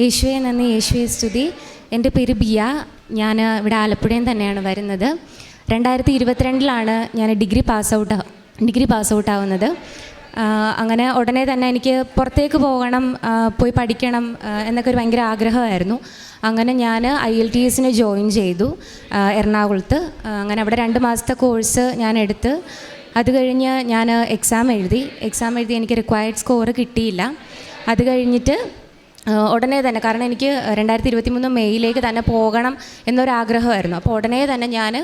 യേശുവെ നന്ദി, യേശുവെ സ്തുതി. എൻ്റെ പേര് ബിയ. ഞാൻ ഇവിടെ ആലപ്പുഴയിൽ തന്നെയാണ് വരുന്നത്. 2022 ഞാൻ ഡിഗ്രി പാസ് ഔട്ട് ആവുന്നത്. അങ്ങനെ ഉടനെ തന്നെ എനിക്ക് പുറത്തേക്ക് പോകണം, പോയി പഠിക്കണം എന്നൊക്കെ ഒരു ഭയങ്കര ആഗ്രഹമായിരുന്നു. അങ്ങനെ ഞാൻ IELTS ജോയിൻ ചെയ്തു എറണാകുളത്ത്. അങ്ങനെ അവിടെ 2 മാസത്തെ കോഴ്സ് ഞാൻ എടുത്ത് അത് കഴിഞ്ഞ് ഞാൻ എക്സാം എഴുതി എനിക്ക് റിക്വയർഡ് സ്കോർ കിട്ടിയില്ല. അത് കഴിഞ്ഞിട്ട് ഉടനെ തന്നെ, കാരണം എനിക്ക് 2023 മെയ്യിലേക്ക് തന്നെ പോകണം എന്നൊരാഗ്രഹമായിരുന്നു. അപ്പോൾ ഉടനെ തന്നെ ഞാൻ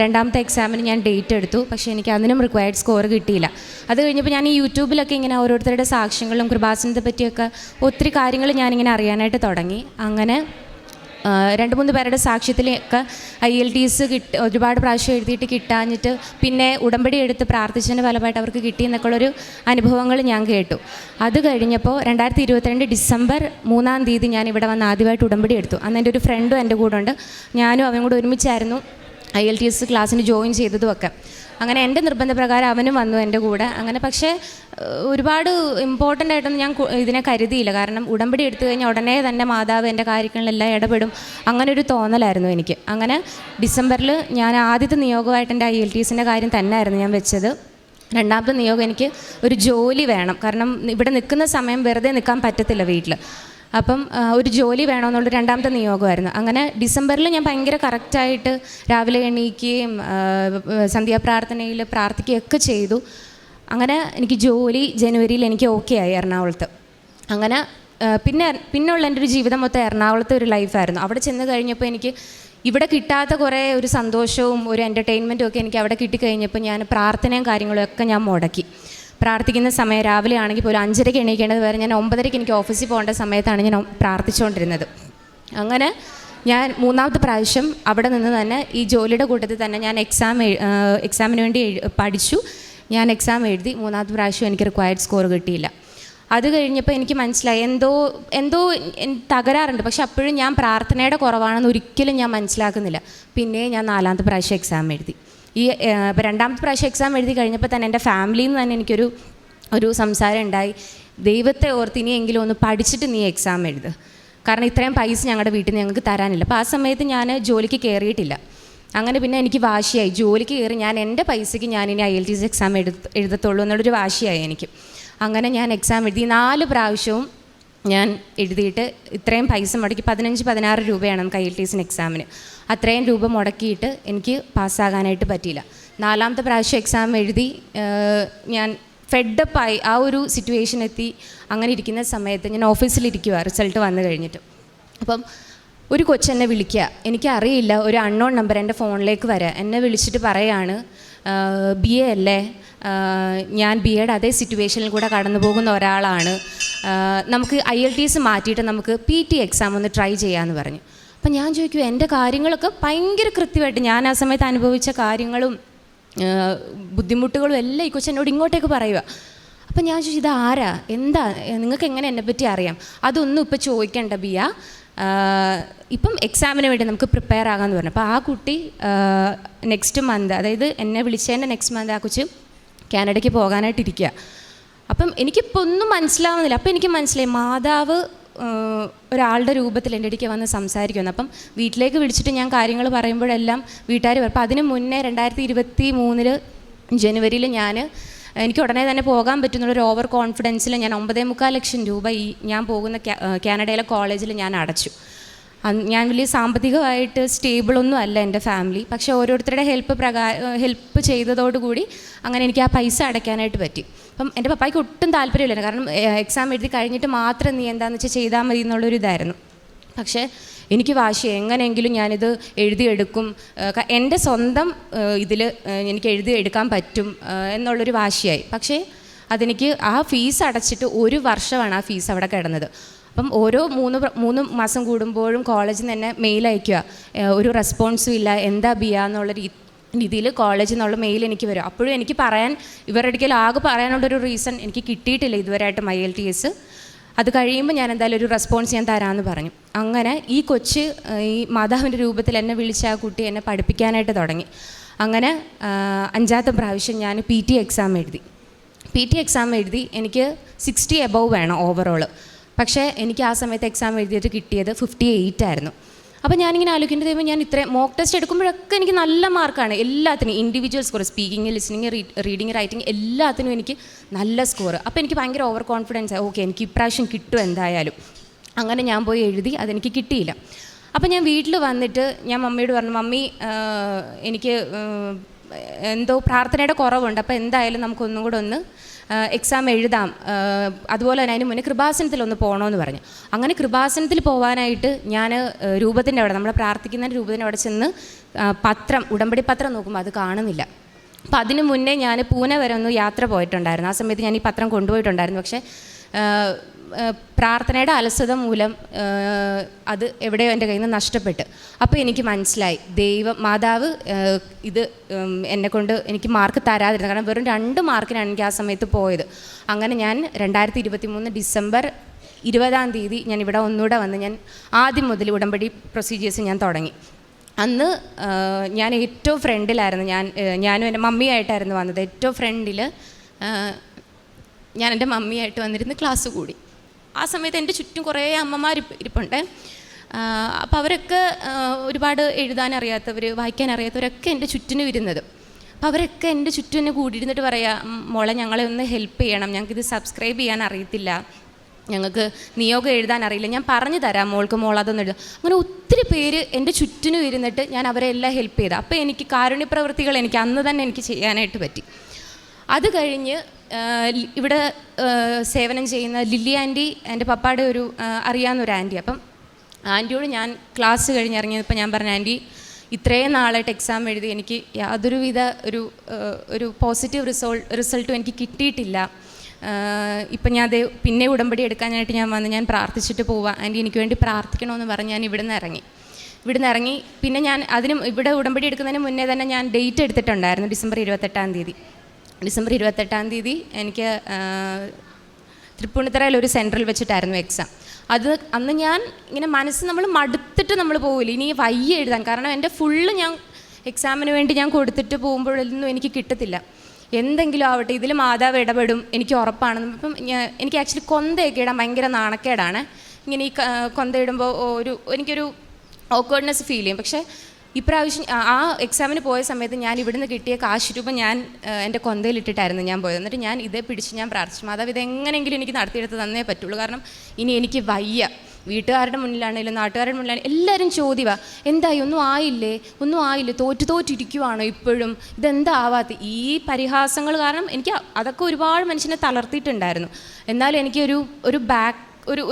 2ാമത്തെ എക്സാമിന് ഞാൻ ഡേറ്റ് എടുത്തു. പക്ഷേ എനിക്ക് അതിനും റിക്വയർഡ് സ്കോർ കിട്ടിയില്ല. അത് കഴിഞ്ഞപ്പോൾ ഞാൻ ഈ യൂട്യൂബിലൊക്കെ ഇങ്ങനെ ഓരോരുത്തരുടെ സാക്ഷ്യങ്ങളും കൃപാസനത്തെ പറ്റിയൊക്കെ ഒത്തിരി കാര്യങ്ങൾ ഞാനിങ്ങനെ അറിയാനായിട്ട് തുടങ്ങി. അങ്ങനെ 2-3 പേരുടെ സാക്ഷ്യത്തിലൊക്കെ IELTS ഒരുപാട് പ്രാവശ്യം എഴുതിയിട്ട് കിട്ടാഞ്ഞിട്ട് പിന്നെ ഉടമ്പടി എടുത്ത് പ്രാർത്ഥിച്ചതിൻ്റെ ഫലമായിട്ട് അവർക്ക് കിട്ടിയെന്നൊക്കെയുള്ളൊരു അനുഭവങ്ങൾ ഞാൻ കേട്ടു. അത് കഴിഞ്ഞപ്പോൾ 2022 ഡിസംബർ 3-ാം തീയതി ഞാൻ ഇവിടെ വന്ന് ആദ്യമായിട്ട് ഉടമ്പടി എടുത്തു. അന്ന് എൻ്റെ ഒരു ഫ്രണ്ടും എൻ്റെ കൂടെ ഉണ്ട്. ഞാനും അവനും കൂടെ ഒരുമിച്ചായിരുന്നു IELTS ക്ലാസ്സിന് ജോയിൻ ചെയ്തതുമൊക്കെ. അങ്ങനെ എൻ്റെ നിർബന്ധപ്രകാരം അവനും വന്നു എൻ്റെ കൂടെ. അങ്ങനെ പക്ഷേ ഒരുപാട് ഇമ്പോർട്ടൻ്റ് ആയിട്ടൊന്നും ഞാൻ ഇതിനെ കരുതിയില്ല. കാരണം ഉടമ്പടി എടുത്തു കഴിഞ്ഞാൽ ഉടനെ തന്നെ മാതാവ് എൻ്റെ കാര്യങ്ങളിലെല്ലാം ഇടപെടും, അങ്ങനെ ഒരു തോന്നലായിരുന്നു എനിക്ക്. അങ്ങനെ ഡിസംബറിൽ ഞാൻ ആദ്യത്തെ നിയോഗമായിട്ട് എൻ്റെ IELTS കാര്യം തന്നെയായിരുന്നു ഞാൻ വെച്ചത്. 2ാമത്തെ നിയോഗം എനിക്ക് ഒരു ജോലി വേണം. കാരണം ഇവിടെ നിൽക്കുന്ന സമയം വെറുതെ നിൽക്കാൻ പറ്റത്തില്ല വീട്ടിൽ. അപ്പം ഒരു ജോലി വേണമെന്നുള്ള 2ാമത്തെ നിയോഗമായിരുന്നു. അങ്ങനെ ഡിസംബറിൽ ഞാൻ ഭയങ്കര കറക്റ്റായിട്ട് രാവിലെ എണീക്കുകയും സന്ധ്യാപ്രാർത്ഥനയിൽ പ്രാർത്ഥിക്കുകയൊക്കെ ചെയ്തു. അങ്ങനെ എനിക്ക് ജോലി ജനുവരിയിൽ എനിക്ക് ഓക്കെ ആയി എറണാകുളത്ത്. അങ്ങനെ പിന്നെയുള്ള എൻ്റെ ഒരു ജീവിതം മൊത്തം എറണാകുളത്തെ ഒരു ലൈഫായിരുന്നു. അവിടെ ചെന്ന് കഴിഞ്ഞപ്പോൾ എനിക്ക് ഇവിടെ കിട്ടാത്ത കുറേ ഒരു സന്തോഷവും ഒരു എൻ്റർടൈൻമെൻറ്റും ഒക്കെ എനിക്ക് അവിടെ കിട്ടിക്കഴിഞ്ഞപ്പോൾ ഞാൻ പ്രാർത്ഥനയും കാര്യങ്ങളും ഒക്കെ ഞാൻ മുടക്കി. പ്രാർത്ഥിക്കുന്ന സമയം രാവിലെ ആണെങ്കിൽ പോലും 5:30 എണീക്കേണ്ടത് വരെ ഞാൻ 9:30 എനിക്ക് ഓഫീസിൽ പോകേണ്ട സമയത്താണ് ഞാൻ പ്രാർത്ഥിച്ചുകൊണ്ടിരുന്നത്. അങ്ങനെ ഞാൻ 3ാമത്തെ പ്രാവശ്യം അവിടെ നിന്ന് തന്നെ ഈ ജോലിയുടെ കൂട്ടത്തിൽ തന്നെ ഞാൻ എക്സാമിന് വേണ്ടി പഠിച്ചു. ഞാൻ എക്സാം എഴുതി. 3ാമത്തെ പ്രാവശ്യം എനിക്ക് റിക്വയർഡ് സ്കോർ കിട്ടിയില്ല. അത് കഴിഞ്ഞപ്പോൾ എനിക്ക് മനസ്സിലായി എന്തോ തകരാറുണ്ട്. പക്ഷെ അപ്പോഴും ഞാൻ പ്രാർത്ഥനയുടെ കുറവാണെന്ന് ഒരിക്കലും ഞാൻ മനസ്സിലാക്കുന്നില്ല. പിന്നെ ഞാൻ 4ാമത്തെ പ്രാവശ്യം എക്സാം എഴുതി. ഇപ്പോൾ 2ാമത്തെ പ്രാവശ്യം എക്സാം എഴുതി കഴിഞ്ഞപ്പോൾ തന്നെ എൻ്റെ ഫാമിലിയിൽ നിന്ന് തന്നെ എനിക്കൊരു സംസാരം ഉണ്ടായി. ദൈവത്തെ ഓർത്ത് ഇനിയെങ്കിലും ഒന്ന് പഠിച്ചിട്ട് നീ എക്സാം എഴുത്, കാരണം ഇത്രയും പൈസ ഞങ്ങളുടെ വീട്ടിൽ നിന്ന് ഞങ്ങൾക്ക് തരാനില്ല. അപ്പോൾ ആ സമയത്ത് ഞാൻ ജോലിക്ക് കയറിയിട്ടില്ല. അങ്ങനെ പിന്നെ എനിക്ക് വാശിയായി, ജോലിക്ക് കയറി ഞാൻ എൻ്റെ പൈസയ്ക്ക് ഞാനിനി IELTS എക്സാം എഴുതത്തുള്ളൂ എന്നുള്ളൊരു വാശിയായി എനിക്ക്. അങ്ങനെ ഞാൻ എക്സാം എഴുതി 4 പ്രാവശ്യവും ഞാൻ എഴുതിയിട്ട് ഇത്രയും പൈസ മുടക്കി 15-16 രൂപയാണ് നമുക്ക് IELTS എക്സാമിന്. അത്രയും രൂപ മുടക്കിയിട്ട് എനിക്ക് പാസ്സാകാനായിട്ട് പറ്റിയില്ല. 4ാമത്തെ പ്രാവശ്യം എക്സാം എഴുതി ഞാൻ ഫെഡപ്പായി ആ ഒരു സിറ്റുവേഷൻ എത്തി. അങ്ങനെ ഇരിക്കുന്ന സമയത്ത് ഞാൻ ഓഫീസിലിരിക്കുക റിസൾട്ട് വന്നു കഴിഞ്ഞിട്ട്. അപ്പം ഒരു കൊച്ചെന്നെ വിളിക്കുക, എനിക്കറിയില്ല, ഒരു അൺനോൺ നമ്പർ എൻ്റെ ഫോണിലേക്ക് വരാം. എന്നെ വിളിച്ചിട്ട് പറയാണ്, BA അല്ലേ, ഞാൻ BAയുടെ അതേ സിറ്റുവേഷനിൽ കൂടെ കടന്നു പോകുന്ന ഒരാളാണ്, നമുക്ക് IELTS മാറ്റിയിട്ട് നമുക്ക് PT എക്സാം ഒന്ന് ട്രൈ ചെയ്യാമെന്ന് പറഞ്ഞു. അപ്പം ഞാൻ ചോദിക്കും, എൻ്റെ കാര്യങ്ങളൊക്കെ ഭയങ്കര കൃത്യമായിട്ട് ഞാൻ ആ സമയത്ത് അനുഭവിച്ച കാര്യങ്ങളും ബുദ്ധിമുട്ടുകളും എല്ലാം ഈ കൊച്ചെന്നോട് ഇങ്ങോട്ടേക്ക് പറയുക. അപ്പം ഞാൻ ചോദിച്ചു, ഇത് ആരാ, എന്താ, നിങ്ങൾക്ക് എങ്ങനെ എന്നെപ്പറ്റി അറിയാം? അതൊന്നും ഇപ്പം ചോദിക്കേണ്ട ബിയ, ഇപ്പം എക്സാമിന് വേണ്ടി നമുക്ക് പ്രിപ്പയർ ആകാമെന്ന് പറഞ്ഞു. അപ്പോൾ ആ കുട്ടി നെക്സ്റ്റ് മന്ത്, അതായത് എന്നെ വിളിച്ചതിൻ്റെ നെക്സ്റ്റ് മന്ത് ആ കൊച്ച് കാനഡയ്ക്ക് പോകാനായിട്ടിരിക്കുക. അപ്പം എനിക്കിപ്പോൾ ഒന്നും മനസ്സിലാവുന്നില്ല. അപ്പം എനിക്ക് മനസ്സിലായി മാതാവ് ഒരാളുടെ രൂപത്തിൽ എൻ്റെ അടുക്ക് വന്ന് സംസാരിക്കുന്നു. അപ്പം വീട്ടിലേക്ക് വിളിച്ചിട്ട് ഞാൻ കാര്യങ്ങൾ പറയുമ്പോഴെല്ലാം വീട്ടുകാർ പറയും. അപ്പം അതിന് മുന്നേ 2023 ജനുവരിയിൽ എനിക്ക് ഉടനെ തന്നെ പോകാൻ പറ്റുന്നുള്ളൊരു ഓവർ കോൺഫിഡൻസിൽ ഞാൻ 9.25 ലക്ഷം രൂപ ഞാൻ പോകുന്ന കാനഡയിലെ കോളേജിൽ ഞാൻ അടച്ചു. ഞാൻ വലിയ സാമ്പത്തികമായിട്ട് സ്റ്റേബിളൊന്നും അല്ല എൻ്റെ ഫാമിലി. പക്ഷേ ഓരോരുത്തരുടെ ഹെൽപ്പ് ചെയ്തതോടുകൂടി അങ്ങനെ എനിക്ക് ആ പൈസ അടയ്ക്കാനായിട്ട് പറ്റി. അപ്പം എൻ്റെ പപ്പായ്ക്ക് ഒട്ടും താല്പര്യമില്ല, കാരണം എക്സാം എഴുതി കഴിഞ്ഞിട്ട് മാത്രം നീ എന്താണെന്ന് വെച്ചാൽ ചെയ്താൽ മതി എന്നുള്ളൊരു ഇതായിരുന്നു. പക്ഷേ എനിക്ക് വാശി, എങ്ങനെയെങ്കിലും ഞാനിത് എഴുതിയെടുക്കും, എൻ്റെ സ്വന്തം ഇതിൽ എനിക്ക് എഴുതിയെടുക്കാൻ പറ്റും എന്നുള്ളൊരു വാശിയായി. പക്ഷേ അതെനിക്ക് ആ ഫീസ് അടച്ചിട്ട് 1 വർഷമാണ് ആ ഫീസ് അവിടെ കിടന്നത്. അപ്പം ഓരോ 3 മാസം കൂടുമ്പോഴും കോളേജിൽ നിന്ന് തന്നെ മെയിൽ അയയ്ക്കുക, ഒരു റെസ്പോൺസും ഇല്ല, എന്താ ബിയ എന്നുള്ള രീതിയിൽ കോളേജിൽ നിന്നുള്ള മെയിൽ എനിക്ക് വരും. അപ്പോഴും എനിക്ക് ഇവരുടെ അടുക്കൽ ആകെ പറയാനുള്ളൊരു റീസൺ എനിക്ക് കിട്ടിയിട്ടില്ല ഇതുവരെയായിട്ടും IELTS. അത് കഴിയുമ്പോൾ ഞാൻ എന്തായാലും ഒരു റെസ്പോൺസ് ഞാൻ തരാമെന്ന് പറഞ്ഞു. അങ്ങനെ ഈ കൊച്ച് ഈ മാതാവിൻ്റെ രൂപത്തിൽ എന്നെ വിളിച്ച ആ കുട്ടി എന്നെ പഠിപ്പിക്കാനായിട്ട് തുടങ്ങി. അങ്ങനെ 5ാമത്തെ പ്രാവശ്യം ഞാൻ PT എക്സാം എഴുതി. PT എക്സാം എഴുതി എനിക്ക് 60 എബവ് വേണം ഓവറോൾ. പക്ഷേ എനിക്ക് ആ സമയത്ത് എക്സാം എഴുതിയിട്ട് കിട്ടിയത് 58 ആയിരുന്നു. അപ്പോൾ ഞാനിങ്ങനെ ആലോചിക്കേണ്ടത് ദൈവം, ഞാൻ ഇത്രയും മോക്ക് ടെസ്റ്റ് എടുക്കുമ്പോഴൊക്കെ എനിക്ക് നല്ല മാർക്കാണ് എല്ലാത്തിനും, individual score, speaking, listening, reading, writing എല്ലാത്തിനും എനിക്ക് നല്ല സ്കോർ. അപ്പോൾ എനിക്ക് ഭയങ്കര ഓവർ കോൺഫിഡൻസ് ആയി, ഓക്കെ എനിക്ക് ഇപ്രാവശ്യം കിട്ടും എന്തായാലും. അങ്ങനെ ഞാൻ പോയി എഴുതി, അതെനിക്ക് കിട്ടിയില്ല. അപ്പോൾ ഞാൻ വീട്ടിൽ വന്നിട്ട് ഞാൻ മമ്മിയോട് പറഞ്ഞു, മമ്മി എനിക്ക് എന്തോ പ്രാർത്ഥനയുടെ കുറവുണ്ട്, അപ്പോൾ എന്തായാലും നമുക്കൊന്നും കൂടെ ഒന്ന് എക്സാം എഴുതാം, അതുപോലെ തന്നെ അതിന് മുന്നേ കൃപാസനത്തിലൊന്ന് പോകണമെന്ന് പറഞ്ഞു. അങ്ങനെ കൃപാസനത്തിൽ പോകാനായിട്ട് ഞാൻ രൂപത്തിൻ്റെ അവിടെ, നമ്മൾ പ്രാർത്ഥിക്കുന്ന രൂപത്തിൻ്റെ അവിടെ ചെന്ന് ഉടമ്പടി പത്രം നോക്കുമ്പോൾ അത് കാണുന്നില്ല. അപ്പോൾ അതിന് മുന്നേ ഞാൻ പൂനെ വരെ ഒന്ന് യാത്ര പോയിട്ടുണ്ടായിരുന്നു. ആ സമയത്ത് ഞാൻ ഈ പത്രം കൊണ്ടുപോയിട്ടുണ്ടായിരുന്നു. പക്ഷേ പ്രാർത്ഥനയുടെ അലസത മൂലം അത് എവിടെയോ എൻ്റെ കയ്യിൽ നിന്ന് നഷ്ടപ്പെട്ട്. അപ്പോൾ എനിക്ക് മനസ്സിലായി മാതാവ് ഇത് എന്നെക്കൊണ്ട് എനിക്ക് മാർക്ക് തരാതിരുന്നു. കാരണം വെറും 2 മാർക്കിനാണ് എനിക്ക് ആ സമയത്ത് പോയത്. അങ്ങനെ ഞാൻ 2023 ഡിസംബർ 20 ഞാൻ ഇവിടെ ഒന്നുകൂടെ വന്ന് ഞാൻ ആദ്യം മുതൽ ഉടമ്പടി പ്രൊസീജിയേഴ്സ് ഞാൻ തുടങ്ങി. അന്ന് ഞാൻ ഏറ്റവും ഫ്രണ്ടിലായിരുന്നു. ഞാനും എൻ്റെ മമ്മിയായിട്ടായിരുന്നു വന്നത്. ഏറ്റവും ഫ്രണ്ടിൽ ഞാൻ എൻ്റെ മമ്മിയായിട്ട് വന്നിരുന്ന് ക്ലാസ് കൂടി. ആ സമയത്ത് എൻ്റെ ചുറ്റും കുറേ അമ്മമാർ ഇരിപ്പുണ്ട്. അപ്പോൾ അവരൊക്കെ ഒരുപാട് എഴുതാനറിയാത്തവർ, വായിക്കാനറിയാത്തവരൊക്കെ എൻ്റെ ചുറ്റിനും ഇരുന്നത്. അപ്പോൾ അവരൊക്കെ എൻ്റെ ചുറ്റിനെ കൂടിയിരുന്നിട്ട് പറയാം, മോളെ ഞങ്ങളെ ഒന്ന് ഹെൽപ്പ് ചെയ്യണം, ഞങ്ങൾക്കിത് സബ്സ്ക്രൈബ് ചെയ്യാൻ അറിയത്തില്ല, ഞങ്ങൾക്ക് നിയോഗം എഴുതാൻ അറിയില്ല, ഞാൻ പറഞ്ഞു തരാം മോൾക്ക്, മോളതൊന്നും എഴുതാം. അങ്ങനെ ഒത്തിരി പേര് എൻ്റെ ചുറ്റിനും ഇരുന്നിട്ട് ഞാൻ അവരെ എല്ലാം ഹെൽപ്പ് ചെയ്തു. അപ്പോൾ എനിക്ക് കാരുണ്യ പ്രവൃത്തികൾ എനിക്ക് അന്ന് തന്നെ എനിക്ക് ചെയ്യാനായിട്ട് പറ്റി. അത് കഴിഞ്ഞ് ഇവിടെ സേവനം ചെയ്യുന്ന ലില്ലി ആൻറ്റി, എൻ്റെ പപ്പായുടെ ഒരു അറിയാവുന്നൊരു ആൻറ്റി. അപ്പം ആൻറ്റിയോട് ഞാൻ ക്ലാസ് കഴിഞ്ഞിറങ്ങിയപ്പോൾ ഞാൻ പറഞ്ഞു, ആൻറ്റി ഇത്രയും നാളായിട്ട് എക്സാം എഴുതി എനിക്ക് യാതൊരുവിധ ഒരു പോസിറ്റീവ് റിസൾട്ടും എനിക്ക് കിട്ടിയിട്ടില്ല. ഇപ്പം ഞാൻ പിന്നെ ഉടമ്പടി എടുക്കാനായിട്ട് ഞാൻ വന്ന് ഞാൻ പ്രാർത്ഥിച്ചിട്ട് പോവാം, ആൻറ്റി എനിക്ക് വേണ്ടി പ്രാർത്ഥിക്കണമെന്ന് പറഞ്ഞ് ഞാൻ ഇവിടുന്ന് ഇറങ്ങി. പിന്നെ ഞാൻ ഇവിടെ ഉടമ്പടി എടുക്കുന്നതിന് മുന്നേ തന്നെ ഞാൻ ഡേറ്റ് എടുത്തിട്ടുണ്ടായിരുന്നു, ഡിസംബർ 28 എനിക്ക് തൃപ്പൂണിത്തറയിൽ ഒരു സെൻറ്ററിൽ വെച്ചിട്ടായിരുന്നു എക്സാം. അന്ന് ഞാൻ ഇങ്ങനെ നമ്മൾ മടുത്തിട്ട് നമ്മൾ പോകില്ല, ഇനി വയ്യ എഴുതാൻ. കാരണം എൻ്റെ ഫുള്ള് ഞാൻ എക്സാമിന് വേണ്ടി ഞാൻ കൊടുത്തിട്ട് പോകുമ്പോഴൊന്നും എനിക്ക് കിട്ടത്തില്ല. എന്തെങ്കിലും ആവട്ടെ, ഇതിൽ മാതാവ് ഇടപെടും എനിക്ക് ഉറപ്പാണ്. ഇപ്പം എനിക്ക് ആക്ച്വലി കൊന്തയൊക്കെ ഇടാൻ ഭയങ്കര നാണക്കേടാണ്. ഇങ്ങനെ ഈ കൊന്ത ഇടുമ്പോൾ എനിക്കൊരു ഓക്വേർഡ്നെസ് ഫീൽ ചെയ്യും. പക്ഷേ ഇപ്രാവശ്യം ആ എക്സാമിന് പോയ സമയത്ത് ഞാൻ ഇവിടുന്ന് കിട്ടിയ കാശ് രൂപ ഞാൻ എൻ്റെ കൊന്തയിലിട്ടിട്ടായിരുന്നു ഞാൻ പോയത്. എന്നിട്ട് ഞാൻ ഇതേ പിടിച്ച് ഞാൻ പ്രാർത്ഥിച്ചു, മാതാവ് ഇതെങ്ങനെയെങ്കിലും എനിക്ക് നടത്തിയെടുത്ത് തന്നേ പറ്റുള്ളൂ. കാരണം ഇനി എനിക്ക് വയ്യ. വീട്ടുകാരുടെ മുന്നിലാണെങ്കിലും നാട്ടുകാരുടെ മുന്നിലാണെങ്കിലും എല്ലാവരും ചോദ്യമാണ്, എന്തായി, ഒന്നും ആയില്ലേ, തോറ്റിരിക്കുവാണോ ഇപ്പോഴും, ഇതെന്താവാത്ത ഈ പരിഹാസങ്ങൾ കാരണം എനിക്ക് അതൊക്കെ ഒരുപാട് മനുഷ്യനെ തളർത്തിയിട്ടുണ്ടായിരുന്നു. എന്നാലും എനിക്കൊരു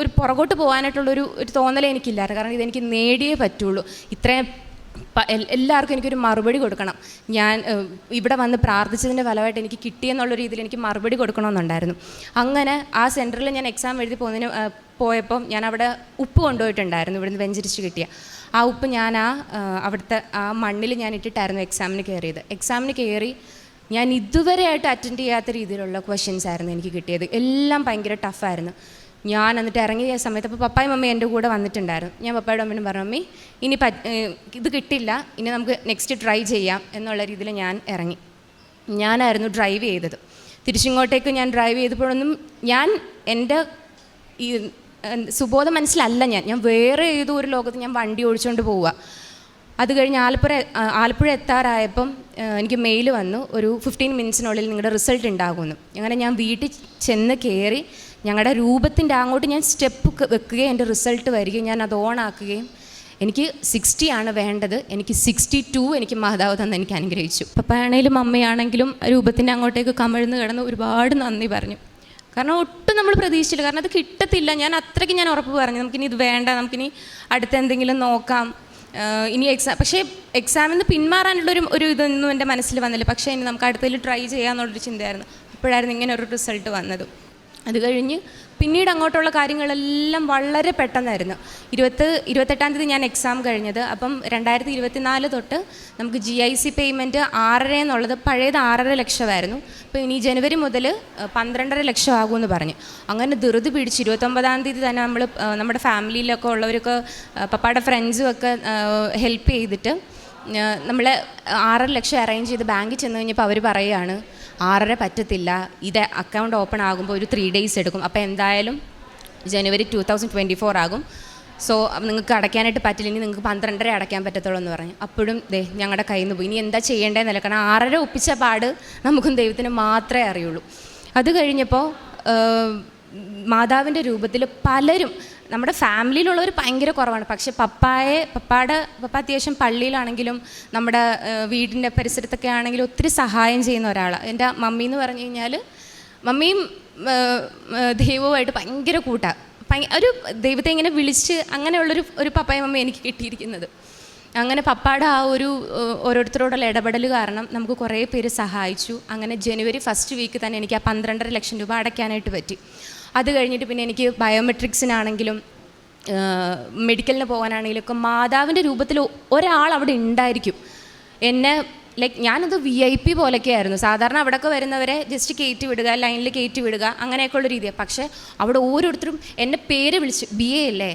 ഒരു പുറകോട്ട് പോകാനായിട്ടുള്ളൊരു തോന്നലേ എനിക്കില്ലായിരുന്നു. കാരണം ഇതെനിക്ക് നേടിയേ പറ്റുള്ളൂ. ഇത്രയും എല്ലാവർക്കും എനിക്കൊരു മറുപടി കൊടുക്കണം. ഞാൻ ഇവിടെ വന്ന് പ്രാർത്ഥിച്ചതിൻ്റെ ഫലമായിട്ട് എനിക്ക് കിട്ടിയെന്നുള്ള രീതിയിൽ എനിക്ക് മറുപടി കൊടുക്കണമെന്നുണ്ടായിരുന്നു. അങ്ങനെ ആ സെൻറ്ററിൽ ഞാൻ എക്സാം എഴുതി പോയപ്പം ഞാൻ അവിടെ ഉപ്പ് കൊണ്ടുപോയിട്ടുണ്ടായിരുന്നു, ഇവിടുന്ന് വെഞ്ചരിച്ച് കിട്ടിയ ആ ഉപ്പ്. ഞാൻ അവിടുത്തെ ആ മണ്ണിൽ ഞാൻ ഇട്ടിട്ടായിരുന്നു എക്സാമിന് കയറിയത്. എക്സാമിന് കയറി ഞാൻ ഇതുവരെയായിട്ട് അറ്റൻഡ് ചെയ്യാത്ത രീതിയിലുള്ള ക്വസ്റ്റ്യൻസ് ആയിരുന്നു എനിക്ക് കിട്ടിയത്. എല്ലാം ഭയങ്കര ടഫായിരുന്നു. ഞാൻ എന്നിട്ട് ഇറങ്ങിയ സമയത്ത് അപ്പോൾ പപ്പായും മമ്മി എൻ്റെ കൂടെ വന്നിട്ടുണ്ടായിരുന്നു. ഞാൻ പപ്പായുടെ അമ്മയും പറഞ്ഞു, മമ്മി ഇനി ഇത് കിട്ടില്ല, ഇനി നമുക്ക് നെക്സ്റ്റ് ട്രൈ ചെയ്യാം എന്നുള്ള രീതിയിൽ ഞാൻ ഇറങ്ങി. ഞാനായിരുന്നു ഡ്രൈവ് ചെയ്തത്. തിരിച്ചിങ്ങോട്ടേക്ക് ഞാൻ ഡ്രൈവ് ചെയ്തപ്പോഴൊന്നും എൻ്റെ ഈ സുബോധ മനസ്സിലല്ല, ഞാൻ വേറെ ഏതോ ഒരു ലോകത്ത് ഞാൻ വണ്ടി ഓടിച്ചുകൊണ്ട് പോവുക. അത് കഴിഞ്ഞ് ആലപ്പുഴ എത്താറായപ്പം എനിക്ക് മെയിൽ വന്നു, ഒരു 15 മിനിറ്റ്സിനുള്ളിൽ നിങ്ങളുടെ റിസൾട്ട് ഉണ്ടാകുമെന്ന്. അങ്ങനെ ഞാൻ വീട്ടിൽ ചെന്ന് കയറി ഞങ്ങളുടെ രൂപത്തിൻ്റെ അങ്ങോട്ട് ഞാൻ സ്റ്റെപ്പ് വെക്കുകയും എൻ്റെ റിസൾട്ട് വരികയും ഞാൻ അത് ഓണാക്കുകയും എനിക്ക് 60 ആണ് വേണ്ടത്, എനിക്ക് 62 എനിക്ക് മാതാവ് തന്ന് എനിക്ക് അനുഗ്രഹിച്ചു. പപ്പയാണെങ്കിലും അമ്മയാണെങ്കിലും രൂപത്തിൻ്റെ അങ്ങോട്ടേക്ക് കമിഴ്ന്ന് കിടന്ന് ഒരുപാട് നന്ദി പറഞ്ഞു. കാരണം ഒട്ടും നമ്മൾ പ്രതീക്ഷിച്ചില്ല, കാരണം അത് കിട്ടത്തില്ല. അത്രയ്ക്ക് ഞാൻ ഉറപ്പ് പറഞ്ഞു, നമുക്കിനി ഇത് വേണ്ട, നമുക്കിനി അടുത്ത എന്തെങ്കിലും നോക്കാം, ഇനി പക്ഷേ എക്സാമിൽ നിന്ന് പിന്മാറാനുള്ളൊരു ഇതൊന്നും എൻ്റെ മനസ്സിൽ വന്നില്ല. പക്ഷേ ഇനി നമുക്ക് അടുത്തതിൽ ട്രൈ ചെയ്യാമെന്നുള്ളൊരു ചിന്തയായിരുന്നു. അപ്പോഴായിരുന്നു ഇങ്ങനെ ഒരു റിസൾട്ട് വന്നത്. അത് കഴിഞ്ഞ് പിന്നീട് അങ്ങോട്ടുള്ള കാര്യങ്ങളെല്ലാം വളരെ പെട്ടെന്നായിരുന്നു. 28 ഞാൻ എക്സാം കഴിഞ്ഞത്. അപ്പം 2024 തൊട്ട് നമുക്ക് GIC പേയ്മെൻറ്റ് 6.5 എന്നുള്ളത് പഴയത് 6.5 ലക്ഷമായിരുന്നു. അപ്പോൾ ഇനി ജനുവരി മുതൽ 12.5 ലക്ഷം ആകുമെന്ന് പറഞ്ഞു. അങ്ങനെ ധൃതി പിടിച്ച് 29 തന്നെ നമ്മുടെ ഫാമിലിയിലൊക്കെ ഉള്ളവരൊക്കെ പപ്പായുടെ ഫ്രണ്ട്സും ഒക്കെ ഹെൽപ്പ് ചെയ്തിട്ട് നമ്മൾ 6.5 ലക്ഷം അറേഞ്ച് ചെയ്ത് ബാങ്കിൽ ചെന്ന് കഴിഞ്ഞപ്പോൾ അവർ പറയുകയാണ് 6.5 പറ്റത്തില്ല, ഇത് അക്കൗണ്ട് ഓപ്പൺ ആകുമ്പോൾ ഒരു 3 days എടുക്കും, അപ്പോൾ എന്തായാലും ജനുവരി 2024 ആകും. സോ നിങ്ങൾക്ക് അടയ്ക്കാനായിട്ട് പറ്റില്ലെങ്കിൽ നിങ്ങൾക്ക് 12:30 അടയ്ക്കാൻ പറ്റത്തുള്ളൂ എന്ന് പറഞ്ഞു. അപ്പോഴും ഞങ്ങളുടെ കയ്യിൽ നിന്ന് പോയി. ഇനി എന്താ ചെയ്യേണ്ടതെന്നല്ല, കാരണം 6:30 ഒപ്പിച്ച പാട് നമുക്കും ദൈവത്തിന് മാത്രമേ അറിയുള്ളൂ. അത് കഴിഞ്ഞപ്പോൾ മാതാവിൻ്റെ രൂപത്തിൽ പലരും നമ്മുടെ ഫാമിലിയിലുള്ളവർ ഭയങ്കര കുറവാണ്. പക്ഷേ പപ്പ അത്യാവശ്യം പള്ളിയിലാണെങ്കിലും നമ്മുടെ വീടിൻ്റെ പരിസരത്തൊക്കെ ആണെങ്കിലും ഒത്തിരി സഹായം ചെയ്യുന്ന ഒരാളാണ്. എൻ്റെ മമ്മി എന്ന് പറഞ്ഞു കഴിഞ്ഞാൽ മമ്മിയും ദൈവവുമായിട്ട് ഭയങ്കര കൂട്ടാണ്. ഒരു ദൈവത്തെ ഇങ്ങനെ വിളിച്ച് അങ്ങനെയുള്ളൊരു പപ്പായും മമ്മി എനിക്ക് കിട്ടിയിരിക്കുന്നത്. അങ്ങനെ പപ്പായുടെ ആ ഒരു ഓരോരുത്തരോടുള്ള ഇടപെടൽ കാരണം നമുക്ക് കുറേ പേര് സഹായിച്ചു. അങ്ങനെ ജനുവരി 1st വീക്ക് തന്നെ എനിക്ക് ആ 12.5 ലക്ഷം രൂപ അടയ്ക്കാനായിട്ട് പറ്റി. അത് കഴിഞ്ഞിട്ട് പിന്നെ എനിക്ക് ബയോമെട്രിക്സിനാണെങ്കിലും മെഡിക്കലിന് പോകാനാണെങ്കിലും ഒക്കെ മാതാവിൻ്റെ രൂപത്തിൽ ഒരാൾ അവിടെ ഉണ്ടായിരിക്കും. എന്നെ ഞാനത് VIP പോലൊക്കെ ആയിരുന്നു. സാധാരണ അവിടെയൊക്കെ വരുന്നവരെ ജസ്റ്റ് കയറ്റി വിടുക, ലൈനിൽ കയറ്റി വിടുക, അങ്ങനെയൊക്കെയുള്ള രീതിയാണ്. പക്ഷേ അവിടെ ഓരോരുത്തരും എൻ്റെ പേര് വിളിച്ച് BA അല്ലേ,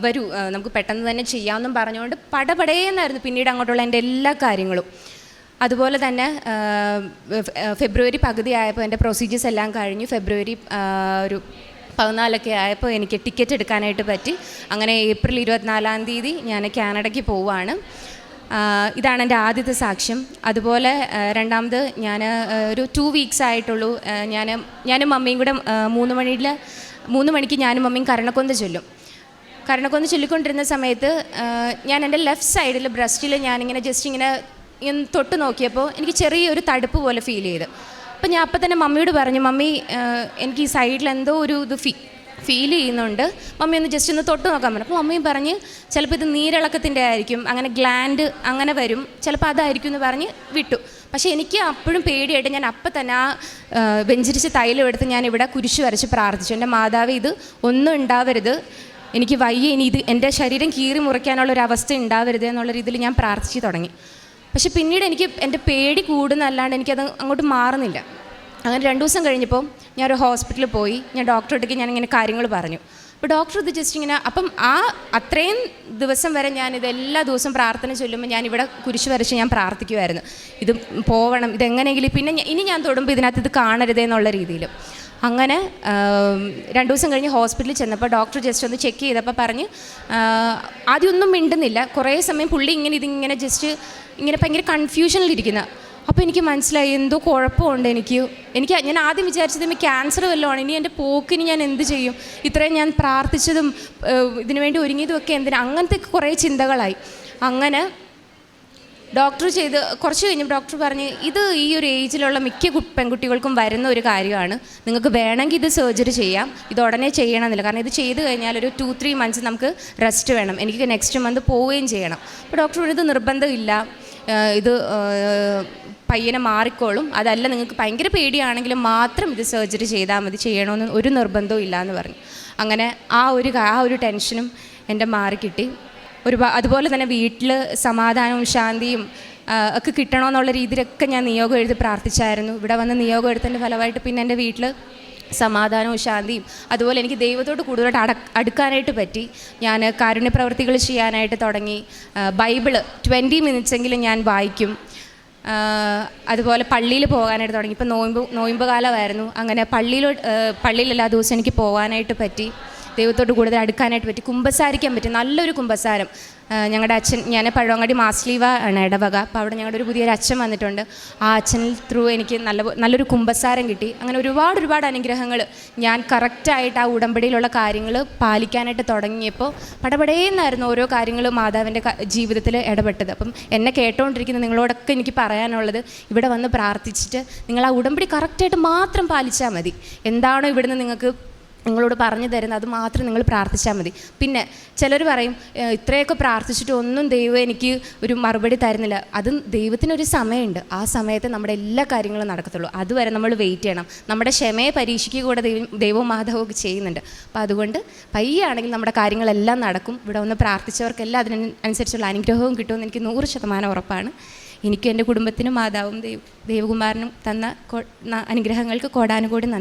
വരൂ നമുക്ക് പെട്ടെന്ന് തന്നെ ചെയ്യാമെന്നും പറഞ്ഞുകൊണ്ട് പടപടേന്നായിരുന്നു പിന്നീട് അങ്ങോട്ടുള്ള എൻ്റെ എല്ലാ കാര്യങ്ങളും. അതുപോലെ തന്നെ ഫെബ്രുവരി പകുതി ആയപ്പോൾ എൻ്റെ പ്രൊസീജിയേഴ്സ് എല്ലാം കഴിഞ്ഞു. ഫെബ്രുവരി ഒരു 14 ആയപ്പോൾ എനിക്ക് ടിക്കറ്റ് എടുക്കാനായിട്ട് പറ്റി. അങ്ങനെ ഏപ്രിൽ 24 തീയതി ഞാൻ കാനഡയ്ക്ക് പോവുകയാണ്. ഇതാണ് എൻ്റെ ആദ്യത്തെ സാക്ഷ്യം. അതുപോലെ രണ്ടാമത് ഞാൻ ഒരു 2 വീക്സ് ആയിട്ടുള്ളൂ. ഞാനും മമ്മിയും കൂടെ 3 മണിക്ക് ഞാനും മമ്മിയും കരണക്കൊന്ത ചൊല്ലിക്കൊണ്ടിരുന്ന സമയത്ത് ഞാൻ എൻ്റെ ലെഫ്റ്റ് സൈഡിൽ ബ്രസ്റ്റിൽ ഞാനിങ്ങനെ ജസ്റ്റ് ഇങ്ങനെ തൊട്ട് നോക്കിയപ്പോൾ എനിക്ക് ചെറിയൊരു തടുപ്പ് പോലെ ഫീൽ ചെയ്ത്. അപ്പോൾ ഞാൻ അപ്പം തന്നെ മമ്മിയോട് പറഞ്ഞു, മമ്മി എനിക്ക് ഈ സൈഡിൽ എന്തോ ഒരു ഇത് ഫീൽ ചെയ്യുന്നുണ്ട്, മമ്മി ഒന്ന് ജസ്റ്റ് ഒന്ന് തൊട്ട് നോക്കാൻ പറഞ്ഞു. അപ്പോൾ മമ്മിയും പറഞ്ഞ് ചിലപ്പോൾ ഇത് നീരിളക്കത്തിൻ്റെ ആയിരിക്കും, അങ്ങനെ ഗ്ലാൻഡ് അങ്ങനെ വരും, ചിലപ്പോൾ അതായിരിക്കും എന്ന് പറഞ്ഞ് വിട്ടു. പക്ഷേ എനിക്ക് അപ്പോഴും പേടിയായിട്ട് ഞാൻ അപ്പം തന്നെ ആ വെഞ്ചരിച്ച് തൈലം എടുത്ത് ഞാൻ ഇവിടെ കുരിശ് വരച്ച് പ്രാർത്ഥിച്ചു. എൻ്റെ മാതാവേ, ഇത് ഒന്നും ഉണ്ടാവരുത്, എനിക്ക് വയ്യ, ഇനി ഇത് എൻ്റെ ശരീരം കീറി മുറിക്കാനുള്ളൊരവസ്ഥ ഉണ്ടാവരുത് എന്നുള്ള രീതിയിൽ ഞാൻ പ്രാർത്ഥിച്ച് തുടങ്ങി. പക്ഷെ പിന്നീട് എനിക്ക് എൻ്റെ പേടി കൂടുന്നല്ലാണ്ട് എനിക്കത് അങ്ങോട്ട് മാറുന്നില്ല. അങ്ങനെ 2 ദിവസം കഴിഞ്ഞപ്പോൾ ഞാനൊരു ഹോസ്പിറ്റലിൽ പോയി. ഞാൻ ഡോക്ടറെ അടുത്തേക്ക് ഞാനിങ്ങനെ കാര്യങ്ങൾ പറഞ്ഞു. അപ്പോൾ ഡോക്ടർ ഇത് ജസ്റ്റ് ഇങ്ങനെ, അപ്പം അത്രയും ദിവസം വരെ ഞാനിത് എല്ലാ ദിവസവും പ്രാർത്ഥന ചൊല്ലുമ്പോൾ ഞാനിവിടെ കുരിശ് വരച്ച് ഞാൻ പ്രാർത്ഥിക്കുമായിരുന്നു, ഇത് പോവണം, ഇതെങ്ങനെയെങ്കിലും പിന്നെ ഇനി ഞാൻ തൊടുമ്പോൾ ഇതിനകത്ത് ഇത് കാണരുതേ എന്നുള്ള രീതിയിൽ. അങ്ങനെ 2 ദിവസം കഴിഞ്ഞ് ഹോസ്പിറ്റലിൽ ചെന്നപ്പോൾ ഡോക്ടർ ജസ്റ്റ് ഒന്ന് ചെക്ക് ചെയ്തപ്പോൾ പറഞ്ഞ്, ആദ്യമൊന്നും മിണ്ടുന്നില്ല, കുറേ സമയം പുള്ളി ഇതിങ്ങനെ ജസ്റ്റ് ഇങ്ങനെ ഭയങ്കര കൺഫ്യൂഷനിലിരിക്കുന്ന. അപ്പോൾ എനിക്ക് മനസ്സിലായി എന്തോ കുഴപ്പമുണ്ട് ഞാൻ ആദ്യം വിചാരിച്ചത് ക്യാൻസർ വല്ലതുമാണ്, ഇനി എൻ്റെ പോക്കിന് ഞാൻ എന്ത് ചെയ്യും, ഇത്രയും ഞാൻ പ്രാർത്ഥിച്ചതും ഇതിനു വേണ്ടി ഒരുങ്ങിയതും ഒക്കെ എന്തിനാ, അങ്ങനത്തെ കുറേ ചിന്തകളായി. അങ്ങനെ ഡോക്ടർ കുറച്ച് കഴിഞ്ഞപ്പോൾ ഡോക്ടർ പറഞ്ഞ്, ഇത് ഈ ഒരു ഏജിലുള്ള മിക്ക പെൺകുട്ടികൾക്കും വരുന്ന ഒരു കാര്യമാണ്, നിങ്ങൾക്ക് വേണമെങ്കിൽ ഇത് സർജറി ചെയ്യാം, ഇത് ഉടനെ ചെയ്യണമെന്നില്ല, കാരണം ഇത് ചെയ്ത് കഴിഞ്ഞാൽ ഒരു 2-3 മന്ത്സ് നമുക്ക് റെസ്റ്റ് വേണം, എനിക്ക് നെക്സ്റ്റ് മന്ത് പോവുകയും ചെയ്യണം. അപ്പോൾ ഡോക്ടർ പറഞ്ഞത് നിർബന്ധമില്ല, ഇത് പയ്യനെ മാറിക്കോളും, അതല്ല നിങ്ങൾക്ക് ഭയങ്കര പേടിയാണെങ്കിലും മാത്രം ഇത് സർജറി ചെയ്താൽ മതി, ചെയ്യണമെന്ന് ഒരു നിർബന്ധവും ഇല്ല എന്ന് പറഞ്ഞു. അങ്ങനെ ആ ഒരു ടെൻഷനും എൻ്റെ മാറിക്കിട്ടി. അതുപോലെ തന്നെ വീട്ടിൽ സമാധാനവും ശാന്തിയും ഒക്കെ കിട്ടണമെന്നുള്ള രീതിയിലൊക്കെ ഞാൻ നിയോഗം എഴുതി പ്രാർത്ഥിച്ചായിരുന്നു. ഇവിടെ വന്ന് നിയോഗം എടുത്തതിൻ്റെ ഫലമായിട്ട് പിന്നെ എൻ്റെ വീട്ടിൽ സമാധാനവും ശാന്തിയും, അതുപോലെ എനിക്ക് ദൈവത്തോട് കൂടുതലായിട്ട് അടുക്കാനായിട്ട് പറ്റി. ഞാൻ കാരുണ്യ പ്രവൃത്തികൾ ചെയ്യാനായിട്ട് തുടങ്ങി. ബൈബിള് 20 മിനിറ്റ്സെങ്കിലും ഞാൻ വായിക്കും. അതുപോലെ പള്ളിയിൽ പോകാനായിട്ട് തുടങ്ങി. ഇപ്പം നോയമ്പ് കാലമായിരുന്നു. അങ്ങനെ പള്ളിയിൽ എല്ലാ ദിവസവും എനിക്ക് പോകാനായിട്ട് പറ്റി. ദൈവത്തോട് കൂടുതൽ അടുക്കാനായിട്ട് പറ്റി. കുമ്പസാരിക്കാൻ പറ്റി, നല്ലൊരു കുമ്പസാരം. ഞങ്ങളുടെ അച്ഛൻ, ഞാൻ പഴവങ്ങാടി മാസ്ലീവ ആണ് ഇടവക, അപ്പോൾ അവിടെ ഞങ്ങളുടെ ഒരു പുതിയൊരു അച്ഛൻ വന്നിട്ടുണ്ട്. ആ അച്ഛനിൽ ത്രൂ എനിക്ക് നല്ലൊരു കുമ്പസാരം കിട്ടി. അങ്ങനെ ഒരുപാട് അനുഗ്രഹങ്ങൾ ഞാൻ കറക്റ്റായിട്ട് ആ ഉടമ്പടിയിലുള്ള കാര്യങ്ങൾ പാലിക്കാനായിട്ട് തുടങ്ങിയപ്പോൾ പടപടേന്നായിരുന്നു ഓരോ കാര്യങ്ങൾ മാതാവിൻ്റെ ജീവിതത്തിൽ ഇടപെട്ടത്. അപ്പം എന്നെ കേട്ടുകൊണ്ടിരിക്കുന്ന നിങ്ങളോടൊക്കെ എനിക്ക് പറയാനുള്ളത്, ഇവിടെ വന്ന് പ്രാർത്ഥിച്ചിട്ട് നിങ്ങൾ ആ ഉടമ്പടി കറക്റ്റായിട്ട് മാത്രം പാലിച്ചാൽ മതി. എന്താണോ ഇവിടുന്ന് നിങ്ങളോട് പറഞ്ഞു തരുന്നത് അത് മാത്രം നിങ്ങൾ പ്രാർത്ഥിച്ചാൽ മതി. പിന്നെ ചിലർ പറയും, ഇത്രയൊക്കെ പ്രാർത്ഥിച്ചിട്ട് ഒന്നും ദൈവം എനിക്ക് ഒരു മറുപടി തരുന്നില്ല. അതും ദൈവത്തിനൊരു സമയമുണ്ട്, ആ സമയത്ത് നമ്മുടെ എല്ലാ കാര്യങ്ങളും നടക്കത്തുള്ളൂ. അതുവരെ നമ്മൾ വെയിറ്റ് ചെയ്യണം. നമ്മുടെ ക്ഷമയെ പരീക്ഷിക്കുക കൂടെ ദൈവവും മാധവവും ഒക്കെ ചെയ്യുന്നുണ്ട്. അപ്പോൾ അതുകൊണ്ട് പയ്യാണെങ്കിൽ നമ്മുടെ കാര്യങ്ങളെല്ലാം നടക്കും. ഇവിടെ ഒന്ന് പ്രാർത്ഥിച്ചവർക്കെല്ലാം അതിനനുസരിച്ചുള്ള അനുഗ്രഹവും കിട്ടുമെന്ന് എനിക്ക് 100% ഉറപ്പാണ്. എനിക്കും എൻ്റെ കുടുംബത്തിനും മാതാവും ദൈവകുമാരനും തന്ന അനുഗ്രഹങ്ങൾക്ക് കോടാനുകോടി നന്ദി.